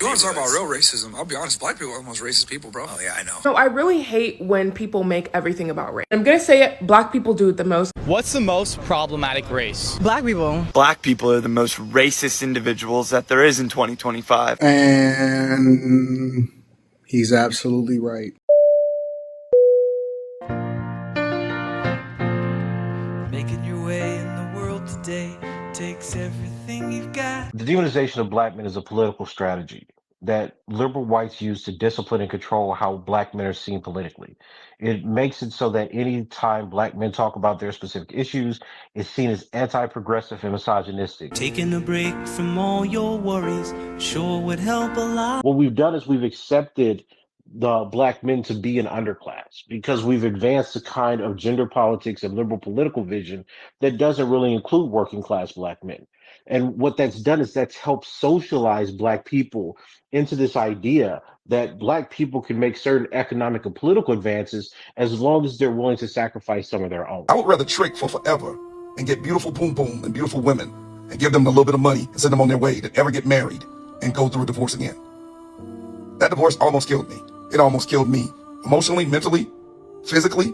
You want to talk about real racism? I'll be honest, black people are the most racist people, bro. Oh yeah, I know. No, I really hate when people make everything about race. I'm gonna say it, black people do it the most. What's the most problematic race? Black people. Black people are the most racist individuals that there is in 2025. And he's absolutely right. Making your way in the world today takes everything you've got. The demonization of black men is a political strategy that liberal whites use to discipline and control how black men are seen politically. It makes it so that any time black men talk about their specific issues, it's seen as anti-progressive and misogynistic. Taking a break from all your worries sure would help a lot. What we've done is we've accepted the black men to be an underclass because we've advanced the kind of gender politics and liberal political vision that doesn't really include working class black men. And what that's done is that's helped socialize black people into this idea that black people can make certain economic and political advances as long as they're willing to sacrifice some of their own. I would rather trick for forever and get beautiful boom boom and beautiful women and give them a little bit of money and send them on their way than ever get married and go through a divorce again. That divorce almost killed me. It almost killed me emotionally, mentally, physically,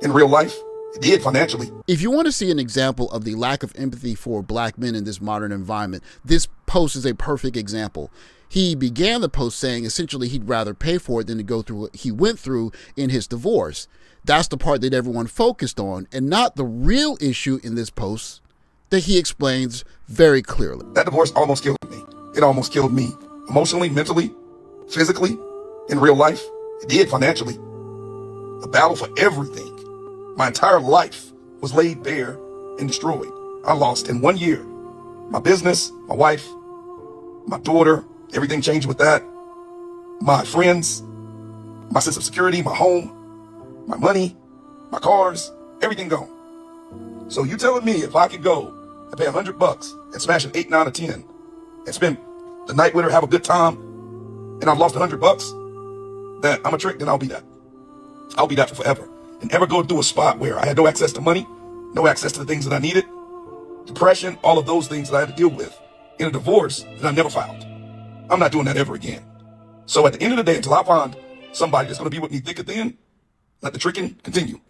in real life. It did financially. If you want to see an example of the lack of empathy for black men in this modern environment, this post is a perfect example. He began the post saying essentially he'd rather pay for it than to go through what he went through in his divorce. That's the part that everyone focused on, and not the real issue in this post that he explains very clearly. That divorce almost killed me. It almost killed me emotionally, mentally, physically, in real life. It did financially. A battle for everything. My entire life was laid bare and destroyed. I lost in 1 year my business, my wife, my daughter, everything changed with that. My friends, my sense of security, my home, my money, my cars, everything gone. So you telling me if I could go and pay $100 and smash an 8, 9, or 10 and spend the night with her, have a good time, and I've lost $100, that I'm a trick, then I'll be that. I'll be that for forever. And ever go through a spot where I had no access to money, no access to the things that I needed, depression, all of those things that I had to deal with in a divorce that I never filed. I'm not doing that ever again. So at the end of the day, until I find somebody that's going to be with me thick and thin, let the tricking continue.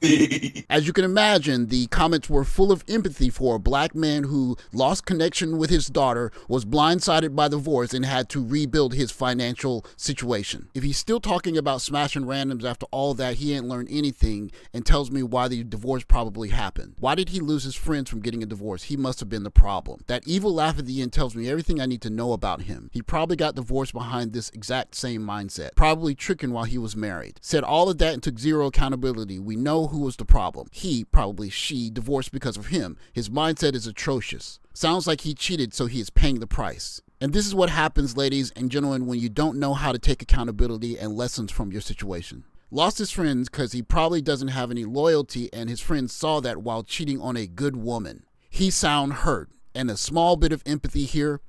As you can imagine, the comments were full of empathy for a black man who lost connection with his daughter, was blindsided by divorce, and had to rebuild his financial situation. If he's still talking about smashing randoms after all that, he ain't learned anything, and tells me why the divorce probably happened. Why did he lose his friends from getting a divorce? He must have been the problem. That evil laugh at the end tells me everything I need to know about him. He probably got divorced behind this exact same mindset, probably tricking while he was married. Said all of that and took zero accountability. We know who was the problem. He, probably she, divorced because of him. His mindset is atrocious. Sounds like he cheated, so he is paying the price. And this is what happens, ladies and gentlemen, when you don't know how to take accountability and lessons from your situation. Lost his friends because he probably doesn't have any loyalty, and his friends saw that while cheating on a good woman. He sound hurt, and a small bit of empathy here.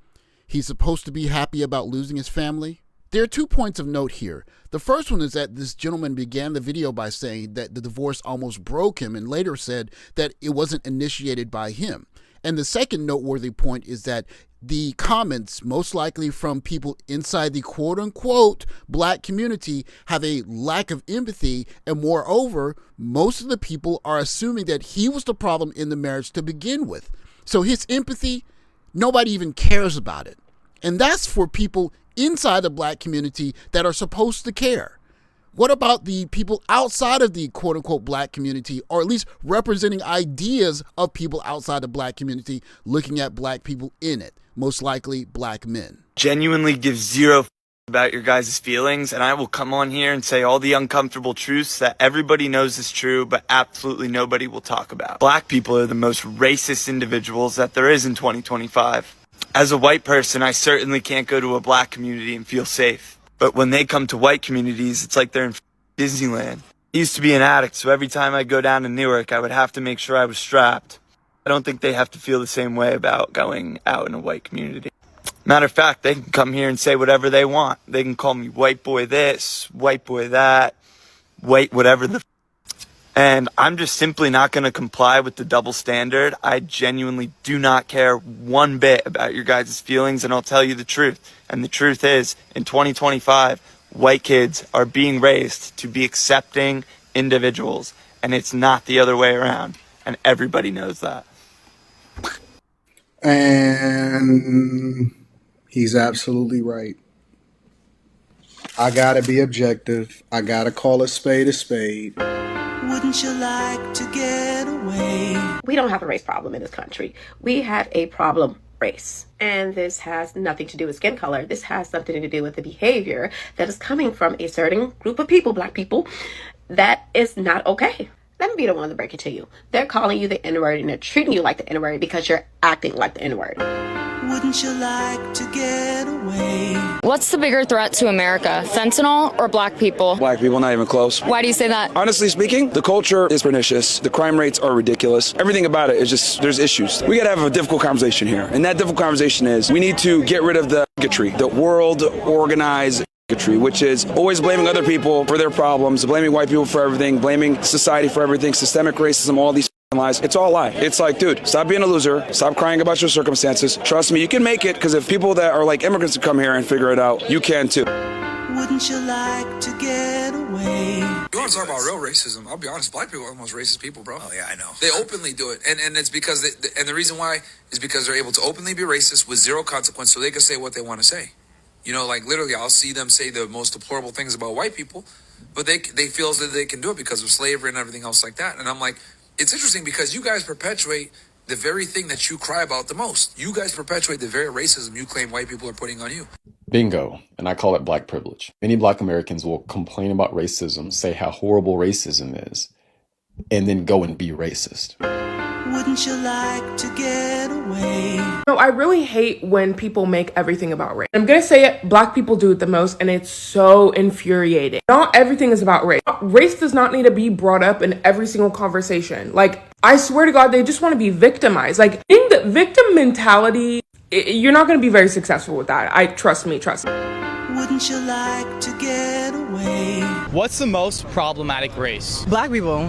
He's supposed to be happy about losing his family. There are 2 points of note here. The first one is that this gentleman began the video by saying that the divorce almost broke him, and later said that it wasn't initiated by him. And the second noteworthy point is that the comments, most likely from people inside the quote-unquote black community, have a lack of empathy, and moreover, most of the people are assuming that he was the problem in the marriage to begin with. So his empathy, nobody even cares about it. And that's for people inside the black community that are supposed to care. What about the people outside of the quote-unquote black community, or at least representing ideas of people outside the black community, looking at black people in it, most likely black men? Genuinely give zero about your guys' feelings, and I will come on here and say all the uncomfortable truths that everybody knows is true, but absolutely nobody will talk about. Black people are the most racist individuals that there is in 2025. As a white person, I certainly can't go to a black community and feel safe. But when they come to white communities, it's like they're in Disneyland. I used to be an addict, so every time I'd go down to Newark, I would have to make sure I was strapped. I don't think they have to feel the same way about going out in a white community. Matter of fact, they can come here and say whatever they want. They can call me white boy this, white boy that, white whatever the And I'm just simply not going to comply with the double standard. I genuinely do not care one bit about your guys' feelings, and I'll tell you the truth. And the truth is, in 2025, white kids are being raised to be accepting individuals, and it's not the other way around. And everybody knows that. And he's absolutely right. I gotta be objective. I gotta call a spade a spade. Wouldn't you like to get away? We don't have a race problem in this country. We have a problem race. And this has nothing to do with skin color. This has something to do with the behavior that is coming from a certain group of people, black people, that is not okay. Let me be the one to break it to you. They're calling you the N-word and they're treating you like the N-word because you're acting like the N-word. Wouldn't you like to get away? What's the bigger threat to America, fentanyl or black people? Black people, not even close. Why do you say that? Honestly speaking, the culture is pernicious. The crime rates are ridiculous. Everything about it is just, there's issues. We gotta have a difficult conversation here. And that difficult conversation is, we need to get rid of the bigotry, the world organized bigotry, which is always blaming other people for their problems, blaming white people for everything, blaming society for everything, systemic racism, all these lies. It's all a lie. It's like, dude, stop being a loser. Stop crying about your circumstances. Trust me, you can make it, because if people that are like immigrants to come here and figure it out, you can too. Wouldn't you like to get away? You want to talk about real racism? I'll be honest, black people are the most racist people, bro. Oh, yeah, I know. They openly do it. And it's because, and the reason why is because they're able to openly be racist with zero consequence so they can say what they want to say. You know, like literally I'll see them say the most deplorable things about white people, but they feel that they can do it because of slavery and everything else like that. And I'm like, it's interesting because you guys perpetuate the very thing that you cry about the most. You guys perpetuate the very racism you claim white people are putting on you. Bingo. And I call it black privilege. Many black Americans will complain about racism, say how horrible racism is, and then go and be racist. Wouldn't you like to get away? No, I really hate when people make everything about race. I'm gonna say it, black people do it the most, and it's so infuriating. Not everything is about race. Race does not need to be brought up in every single conversation. Like, I swear to God, they just want to be victimized. Like, in the victim mentality, you're not gonna be very successful with that. Trust me. Wouldn't you like to get away? What's the most problematic race? Black people.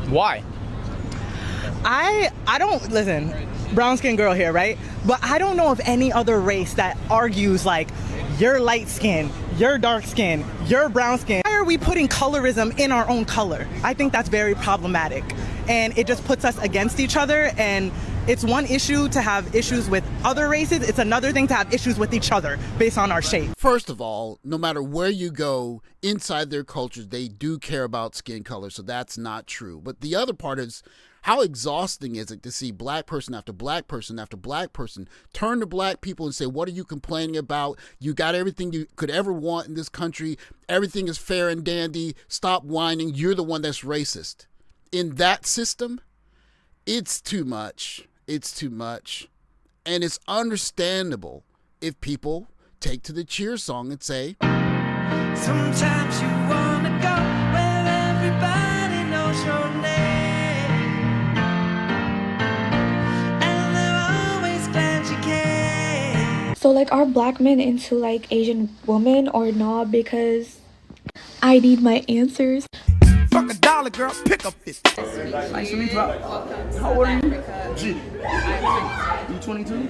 Why? I don't, listen, brown skinned girl here, right? But I don't know of any other race that argues like, you're light skin, you're dark skin, you're brown skin. Why are we putting colorism in our own color? I think that's very problematic. And it just puts us against each other. And it's one issue to have issues with other races. It's another thing to have issues with each other based on our shape. First of all, no matter where you go inside their cultures, they do care about skin color. So that's not true. But the other part is, how exhausting is it to see black person after black person after black person turn to black people and say, what are you complaining about? You got everything you could ever want in this country. Everything is fair and dandy. Stop whining. You're the one that's racist. In that system, it's too much. It's too much. And it's understandable if people take to the cheer song and say, Sometimes you wanna go where everybody knows your name, and they're always glad you came. So like, are black men into like Asian women or not? Because I need my answers. Fuck $1, girl, pick up 50. Nice to meet you. How old are you? G. You 22?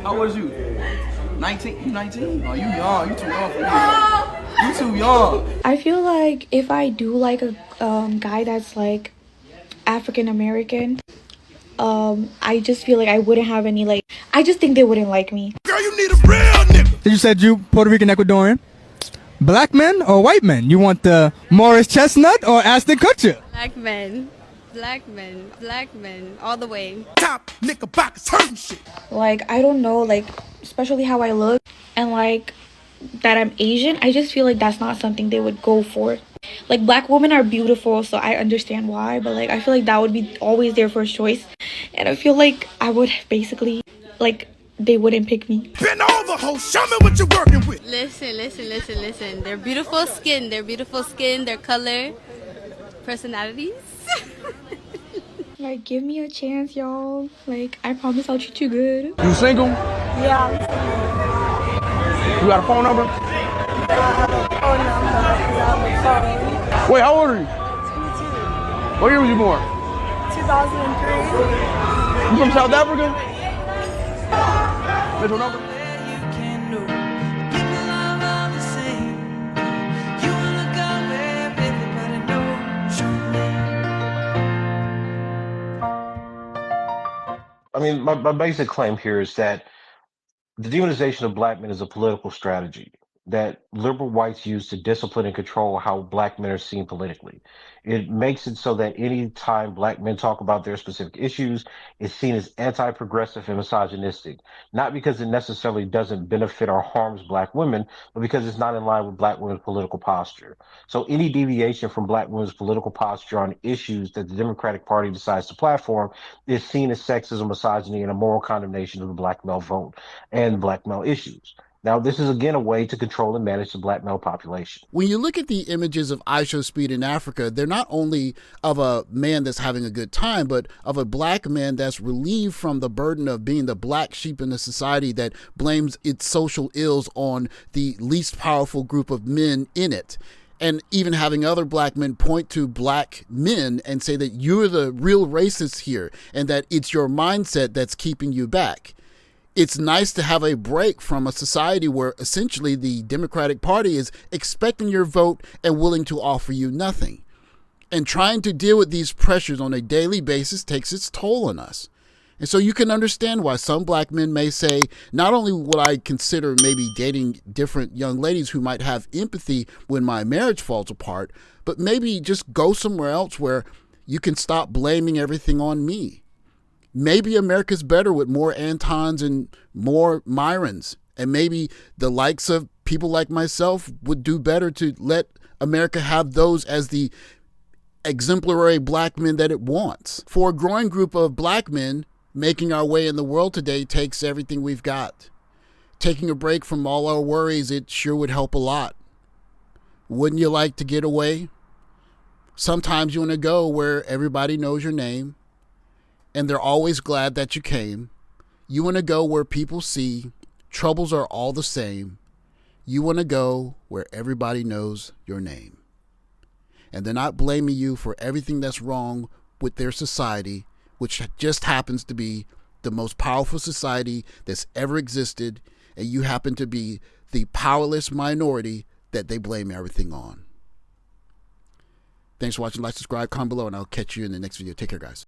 How old is you? 19? You 19? Oh, you young. You too young for me. You too young. I feel like if I do like a guy that's like African American, I just feel like I wouldn't have any like, I just think they wouldn't like me. Girl, you need a real nigga. Did you say you Puerto Rican Ecuadorian? Black men or white men? You want the Morris Chestnut or Ashton Kutcher? Black men. Black men. Black men. All the way. Top knickerbockers hurting shit. Like, I don't know, like, especially how I look and like that I'm Asian, I just feel like that's not something they would go for. Like, black women are beautiful, so I understand why, but like I feel like that would be always their first choice. And I feel like I would basically, like, they wouldn't pick me. Bend over, ho, show me what you're working with. Listen. They're beautiful skin. Their color, personalities. Like, give me a chance, y'all. Like, I promise I'll treat you good. You single? Yeah, I'm single. You got a phone number? I have a phone number. I have a phone. Wait, how old are you? 22. What year was you born? 2003. You from South Africa? Mental number? I mean, my basic claim here is that the demonization of black men is a political strategy that liberal whites use to discipline and control how black men are seen politically. It makes it so that any time black men talk about their specific issues, it's seen as anti-progressive and misogynistic, not because it necessarily doesn't benefit or harms black women, but because it's not in line with black women's political posture. So any deviation from black women's political posture on issues that the Democratic Party decides to platform is seen as sexism, misogyny, and a moral condemnation of the black male vote and black male issues. Now, this is again a way to control and manage the black male population. When you look at the images of I Show Speed in Africa, they're not only of a man that's having a good time, but of a black man that's relieved from the burden of being the black sheep in the society that blames its social ills on the least powerful group of men in it. And even having other black men point to black men and say that you're the real racist here and that it's your mindset that's keeping you back. It's nice to have a break from a society where essentially the Democratic Party is expecting your vote and willing to offer you nothing. And trying to deal with these pressures on a daily basis takes its toll on us. And so you can understand why some black men may say, not only would I consider maybe dating different young ladies who might have empathy when my marriage falls apart, but maybe just go somewhere else where you can stop blaming everything on me. Maybe America's better with more Antons and more Myrons. And maybe the likes of people like myself would do better to let America have those as the exemplary black men that it wants. For a growing group of black men, making our way in the world today takes everything we've got. Taking a break from all our worries, it sure would help a lot. Wouldn't you like to get away? Sometimes you want to go where everybody knows your name and they're always glad that you came. You want to go where people see troubles are all the same. You want to go where everybody knows your name. And they're not blaming you for everything that's wrong with their society, which just happens to be the most powerful society that's ever existed, and you happen to be the powerless minority that they blame everything on. Thanks for watching. Like, subscribe, comment below, and I'll catch you in the next video. Take care, guys.